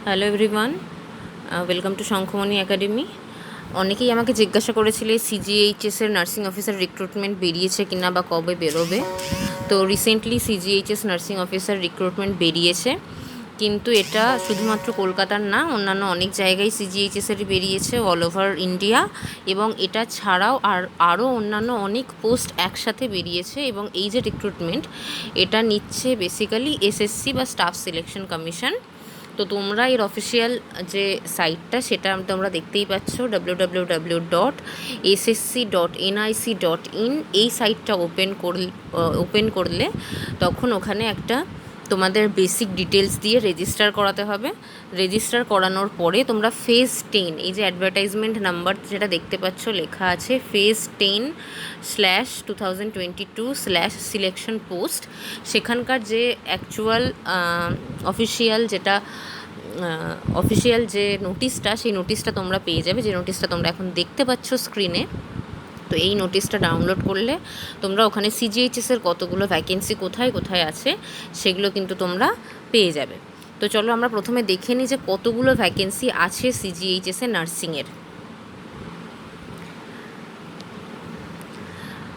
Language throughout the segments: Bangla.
Hello everyone, welcome to Shankhamani academy. অনেকেই আমাকে জিজ্ঞাসা করেছিলে সিজিএইচএসের নার্সিং অফিসার রিক্রুটমেন্ট বেরিয়েছে কিনা বা কবে বেরোবে। তো recently CGHS nursing officer recruitment বেরিয়েছে, কিন্তু এটা শুধুমাত্র কলকাতার না, অন্যান্য অনেক জায়গায় সিজিএইচএসের বেরিয়েছে অল ওভার ইন্ডিয়া, এবং এটা ছাড়াও আরও অন্যান্য অনেক পোস্ট একসাথে বেরিয়েছে। এবং এই যে রিক্রুটমেন্ট, এটা নিচ্ছে বেসিক্যালি এসএসসি বা স্টাফ সিলেকশন কমিশন। তো তোমরা এর অফিসিয়াল যে সাইটটা সেটা তোমরা দেখতেই পাচ্ছ, www.ssc.nic.in। এই সাইটটা ওপেন করলে তখন ওখানে একটা তোমাদের বেসিক ডিটেলস দিয়ে রেজিস্টার করাতে হবে। রেজিস্টার করানোর পরে তোমরা ফেজ 10, এই যে অ্যাডভার্টাইজমেন্ট নাম্বার যেটা দেখতে পাচ্ছ লেখা আছে ফেজ 10/2022/সিলেকশন পোস্ট, সেখানকার যে অ্যাকচুয়াল অফিসিয়াল যে নোটিশটা, সেই নোটিশটা তোমরা পেয়ে যাবে, যে নোটিশটা তোমরা এখন দেখতে পাচ্ছ স্ক্রিনে। তো এই নোটিশটা ডাউনলোড করলে তোমরা ওখানে সিজিএইচএসের কতগুলো ভ্যাকেন্সি কোথায় কোথায় আছে সেগুলো কিন্তু তোমরা পেয়ে যাবে। তো চলো আমরা প্রথমে দেখে নিই যে কতগুলো ভ্যাকেন্সি আছে সিজিএইচএসের নার্সিংয়ের।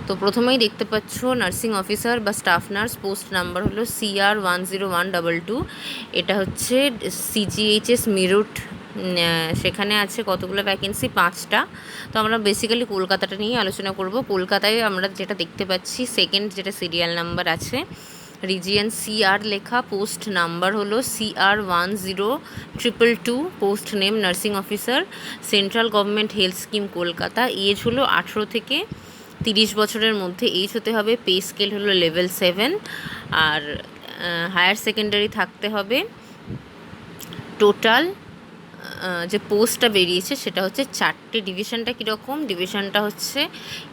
তো প্রথমেই দেখতে পাচ্ছ নার্সিং অফিসার বা স্টাফ নার্স, পোস্ট নাম্বার হলো CR 10122। এটা হচ্ছে সিজিএইচএস মিরুট, সেখানে আছে কতগুলো ভ্যাকেন্সি, 5টা। তো আমরা বেসিক্যালি কলকাতাটা নিয়ে আলোচনা করব। কলকাতায় আমরা যেটা দেখতে পাচ্ছি, সেকেন্ড যেটা সিরিয়াল নাম্বার আছে, রিজিয়ন CR লেখা, পোস্ট নাম্বার হলো CR 10222, post name nursing officer, central government health scheme Kolkata. Age হলো 18 থেকে 30 বছরের মধ্যে এজ হতে হবে। পে স্কেল হলো লেভেল 7, আর হায়ার সেকেন্ডারি থাকতে হবে। টোটাল যে পোস্টটা বেরিয়েছে সেটা হচ্ছে 4টে। ডিভিশনটা কীরকম, ডিভিশনটা হচ্ছে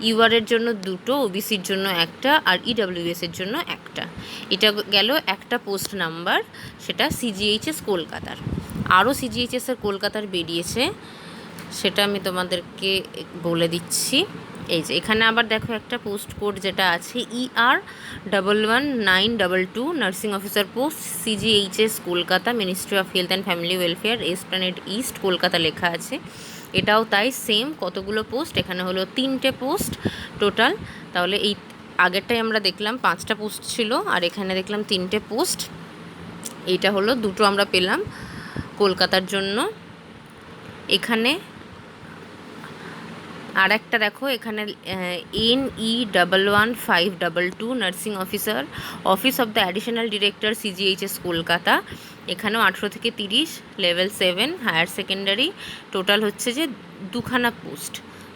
ইউআরের জন্য 2টো, ওবিসির জন্য 1টা, আর ইডাব্লিউএসের জন্য 1টা। এটা গেল একটা পোস্ট নাম্বার, সেটা সিজিএইচএস কলকাতার। আরও সিজিএইচএসের কলকাতার বেরিয়েছে, সেটা আমি তোমাদেরকে বলে দিচ্ছি। এই যে এখানে আবার দেখো একটা পোস্ট কোড যেটা আছে ER 11922, nursing officer post, CGHS Kolkata, ministry of health and family welfare, Esplanade east Kolkata লেখা আছে। এটাও তাই, সেম কতগুলো পোস্ট, এখানে হলো 3টে পোস্ট টোটাল। তাহলে এই আগেরটাই আমরা দেখলাম 5টা পোস্ট ছিল, আর এখানে দেখলাম 3টে পোস্ট। এইটা হলো 2টো আমরা পেলাম কলকাতার জন্য। এখানে আর একটা দেখো, এখানে NE 11522, nursing officer, office of the additional director CGHS Kolkata. এখানেও 18 থেকে 30, লেভেল 7, হায়ার সেকেন্ডারি। টোটাল হচ্ছে যে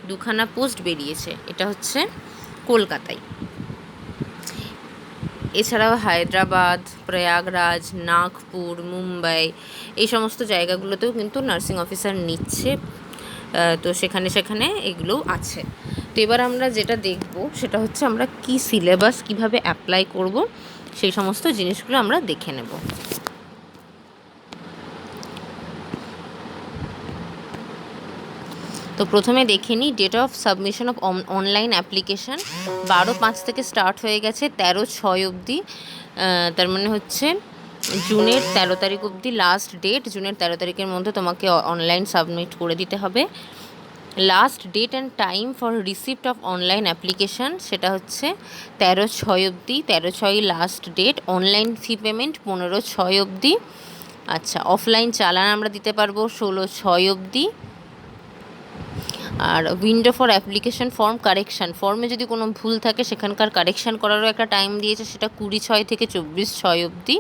দুখানা পোস্ট বেরিয়েছে, এটা হচ্ছে কলকাতায়। এছাড়াও হায়দ্রাবাদ, প্রয়াগরাজ, নাগপুর, মুম্বাই, এই সমস্ত জায়গাগুলোতেও কিন্তু নার্সিং অফিসার নিচ্ছে। তো সেখানে এগুলোও আছে। তো এবার আমরা যেটা দেখব সেটা হচ্ছে আমরা কি সিলেবাস কিভাবে অ্যাপ্লাই করব, সেই সমস্ত জিনিসগুলো আমরা দেখে নেব। তো প্রথমে দেখে নিই date of submission of online application. 12/5 থেকে স্টার্ট হয়ে গেছে, 13/6 অবধি। তার মানে হচ্ছে জুনের 13 তারিখ অবধি লাস্ট ডেট। জুনের 13 তারিখের মধ্যে তোমাকে অনলাইন সাবমিট করে দিতে হবে। Last date and time for receipt of online application, সেটা হচ্ছে 13/6 অবধি। 13/6 last date. Online fee payment 15/6 অবধি। আচ্ছা, অফলাইন চালান আমরা দিতে পারবো 16/6 অবধি। আর window for application form correction, ফর্মে যদি কোনো ভুল থাকে সেখানকার কারেকশান করারও একটা টাইম দিয়েছে, সেটা 20/6 থেকে 24/6 অবধি।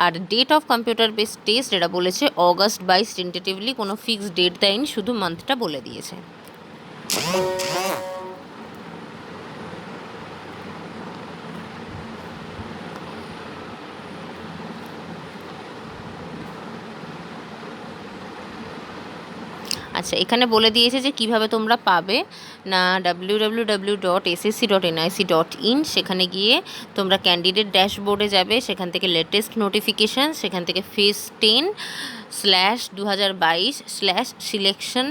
আর date of computer based test, এটা বলেছে August 22 টেন্টেটিভলি, কোনো ফিক্সড ডেট দেয়নি, শুধু মান্থটা বলে দিয়েছে। আচ্ছা, এখানে বলে দিয়েছে যে কিভাবে তোমরা পাবে না, www.ssc.nic.in, সেখানে গিয়ে তোমরা ক্যান্ডিডেট ড্যাশবোর্ডে যাবে, সেখান থেকে লেটেস্ট নোটিফিকেশান, সেখান থেকে ফেজ 10/2022/সিলেকশন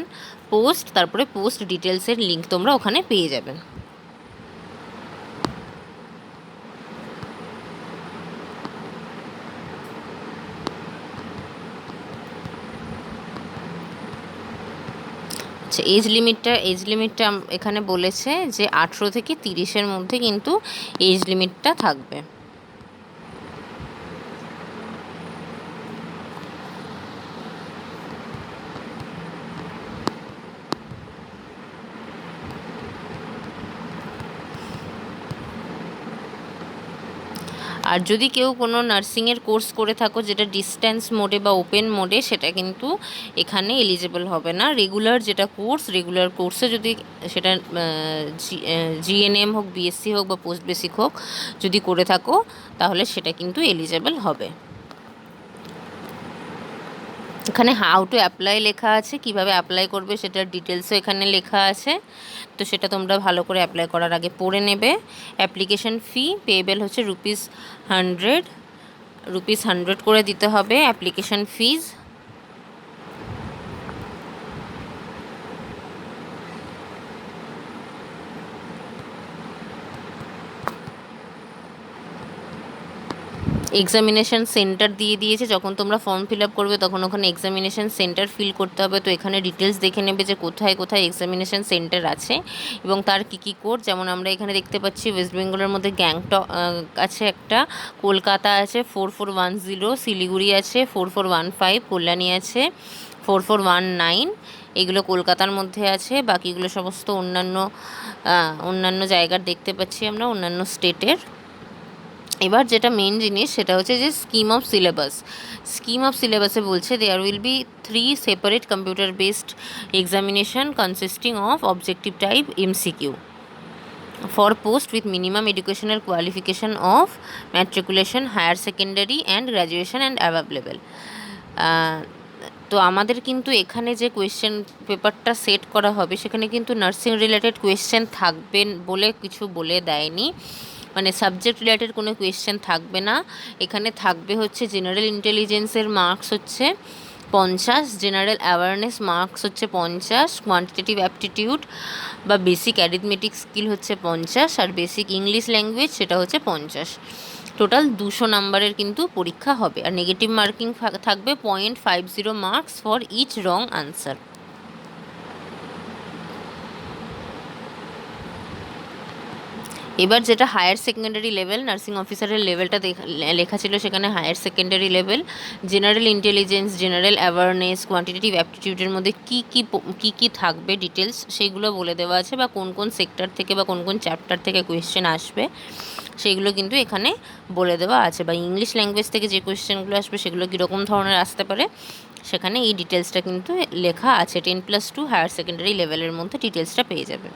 পোস্ট, তারপরে পোস্ট ডিটেলসের লিঙ্ক তোমরা ওখানে পেয়ে যাবে। আচ্ছা, এজ লিমিটটা এখানে বলেছে যে 18 থেকে 30-এর মধ্যে কিন্তু এজ লিমিটটা থাকবে। আর যদি কেউ কোনো নার্সিংয়ের কোর্স করে থাকো যেটা ডিস্ট্যান্স মোডে বা ওপেন মোডে, সেটা কিন্তু এখানে এলিজিবল হবে না। রেগুলার কোর্সে যদি সেটা জিএনএম হোক, বিএসসি হোক বা পোস্ট বেসিক হোক যদি করে থাকো, তাহলে সেটা কিন্তু এলিজিবল হবে। এখানে হাউ টু অ্যাপ্লাই লেখা আছে, কিভাবে অ্যাপ্লাই করবে সেটার ডিটেলসও এখানে লেখা আছে, তো সেটা তোমরা ভালো করে অ্যাপ্লাই করার আগে পড়ে নেবে। অ্যাপ্লিকেশন ফি পেয়েবেল হচ্ছে ₹100 করে দিতে হবে অ্যাপ্লিকেশন ফিজ। এক্সামিনেশান সেন্টার দিয়ে দিয়েছে, যখন তোমরা ফর্ম ফিল আপ করবে তখন ওখানে এক্সামিনেশান সেন্টার ফিল করতে হবে। তো এখানে ডিটেলস দেখে নেবে যে কোথায় কোথায় এক্সামিনেশান সেন্টার আছে এবং তার কী কী কোড। যেমন আমরা এখানে দেখতে পাচ্ছি ওয়েস্ট বেঙ্গলের মধ্যে গ্যাংটক আছে একটা, কলকাতা আছে 4410, শিলিগুড়ি আছে 4415, কল্যাণী আছে 4419, এগুলো কলকাতার মধ্যে আছে। বাকিগুলো সমস্ত অন্যান্য জায়গার দেখতে পাচ্ছি আমরা, অন্যান্য স্টেটের। এবার যেটা মেন জিনিস সেটা হচ্ছে যে স্কিম অফ সিলেবাসে বলছে there will be 3 separate computer based examination consisting of objective type MCQ for post with minimum educational qualification of matriculation, higher secondary and graduation and above level. তো আমাদের কিন্তু এখানে যে কোয়েশ্চেন পেপারটা সেট করা হবে সেখানে কিন্তু নার্সিং রিলেটেড কোয়েশ্চেন থাকবেন বলে কিছু বলে দেয়নি, মানে সাবজেক্ট রিলেটেড কোনো কোয়েশ্চেন থাকবে না। এখানে থাকবে হচ্ছে জেনারেল ইন্টেলিজেন্সের মার্কস হচ্ছে 50, জেনারেল অ্যাওয়ারনেস মার্কস হচ্ছে 50, কোয়ান্টিটেটিভ অ্যাপটিটিউড বা বেসিক অ্যারিথমেটিক স্কিল হচ্ছে 50, আর বেসিক ইংলিশ ল্যাঙ্গুয়েজ সেটা হচ্ছে 50। টোটাল 200 নাম্বারের কিন্তু পরীক্ষা হবে। আর নেগেটিভ মার্কিং থাকবে 0.50 marks for each wrong answer. এবার যেটা হায়ার সেকেন্ডারি লেভেল, নার্সিং অফিসারের লেভেলটা লেখা ছিল সেখানে higher secondary level, general intelligence, general awareness, quantitative অ্যাপটিটিউডের মধ্যে কী থাকবে ডিটেলস সেইগুলো বলে দেওয়া আছে, বা কোন কোন সেক্টর থেকে বা কোন কোন চ্যাপ্টার থেকে কোয়েশ্চেন আসবে সেইগুলো কিন্তু এখানে বলে দেওয়া আছে। বা ইংলিশ ল্যাঙ্গুয়েজ থেকে যে কোয়েশ্চেনগুলো আসবে সেগুলো কীরকম ধরনের আসতে পারে সেখানে এই ডিটেলসটা কিন্তু লেখা আছে। 10+2 হায়ার সেকেন্ডারি লেভেলের মধ্যে ডিটেলসটা পেয়ে যাবে।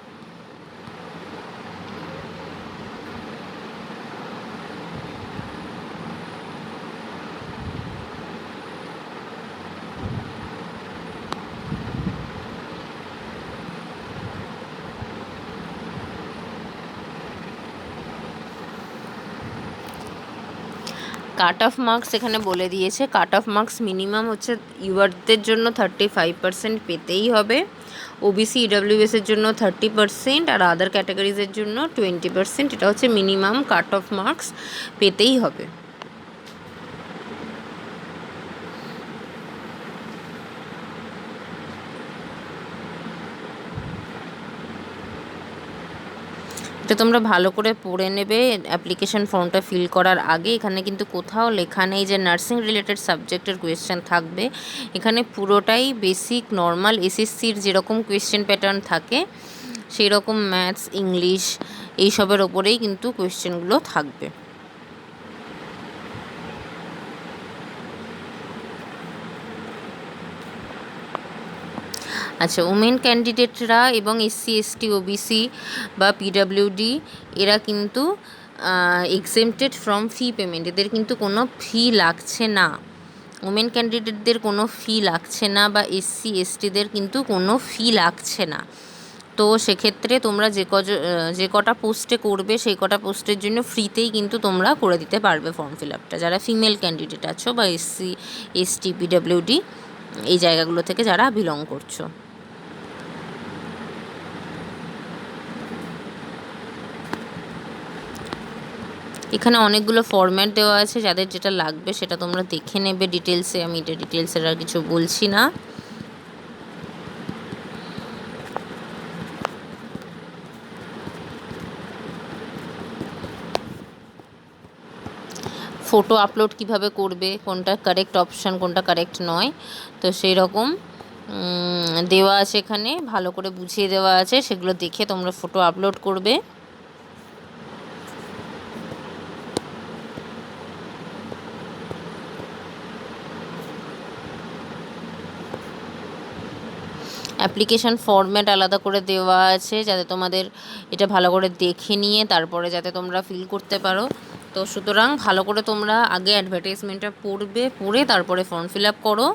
কাট অফ মার্কস এখানে বলে দিয়েছে। কাট অফ মার্কস মিনিমাম হচ্ছে ইউআরদের জন্য 35% পেতেই হবে, ওবিসি ইডাব্লিউএসের জন্য 30% আর আদার ক্যাটাগরিজের জন্য 20%। এটা হচ্ছে মিনিমাম কাট অফ মার্কস পেতেই হবে। এটা তোমরা ভালো করে পড়ে নেবে অ্যাপ্লিকেশন ফর্মটা ফিল করার আগে। এখানে কিন্তু কোথাও লেখা নেই যে নার্সিং রিলেটেড সাবজেক্টের কোয়েশ্চেন থাকবে। এখানে পুরোটাই বেসিক নর্মাল এসএসসির যেরকম কোয়েশ্চেন প্যাটার্ন থাকে সেই রকম ম্যাথস, ইংলিশ এইসবের ওপরেই কিন্তু কোয়েশ্চেনগুলো থাকবে। আচ্ছা, উমেন ক্যান্ডিডেটরা এবং এসসি, এসটি, ওবিসি বা পিডাব্লিউডি এরা কিন্তু এক্সেমটেড ফ্রম ফি পেমেন্ট, এদের কিন্তু কোনো ফি লাগছে না। উমেন ক্যান্ডিডেটদের কোনো ফি লাগছে না, বা এসসি, এসটিদের কিন্তু কোনো ফি লাগছে না। তো সেক্ষেত্রে তোমরা যে কটা পোস্টে করবে সেই কটা পোস্টের জন্য ফ্রিতেই কিন্তু তোমরা করে দিতে পারবে ফর্ম ফিল আপটা, যারা ফিমেল ক্যান্ডিডেট আছো বা এসসি, এসটি, পিডাব্লিউডি এই জায়গাগুলো থেকে যারা বিলং করছো। এখানে অনেকগুলো ফরম্যাট দেওয়া আছে, যাদের যেটা লাগবে সেটা তোমরা দেখে নেবে ডিটেলসে। আমি এটা ডিটেলসের আর কিছু বলছি না। ফটো আপলোড কিভাবে করবে, কোনটা কারেক্ট অপশান, কোনটা কারেক্ট নয়, তো সেই রকম দেওয়া আছে এখানে, ভালো করে বুঝিয়ে দেওয়া আছে, সেগুলো দেখে তোমরা ফটো আপলোড করবে। অ্যাপ্লিকেশান ফরম্যাট আলাদা করে দেওয়া আছে, যাতে তোমাদের এটা ভালো করে দেখে নিয়ে তারপরে যাতে তোমরা ফিল করতে পারো। তো সুতরাং ভালো করে তোমরা আগে অ্যাডভার্টাইজমেন্টটা পড়ে তারপরে ফর্ম ফিল আপ করো।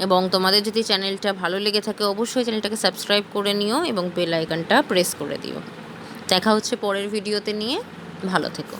এবং তোমাদের যদি চ্যানেলটা ভালো লেগে থাকে অবশ্যই চ্যানেলটাকে সাবস্ক্রাইব করে নিও এবং বেল আইকনটা প্রেস করে দিও। দেখা হচ্ছে পরের ভিডিওতে নিয়ে, ভালো থেকো।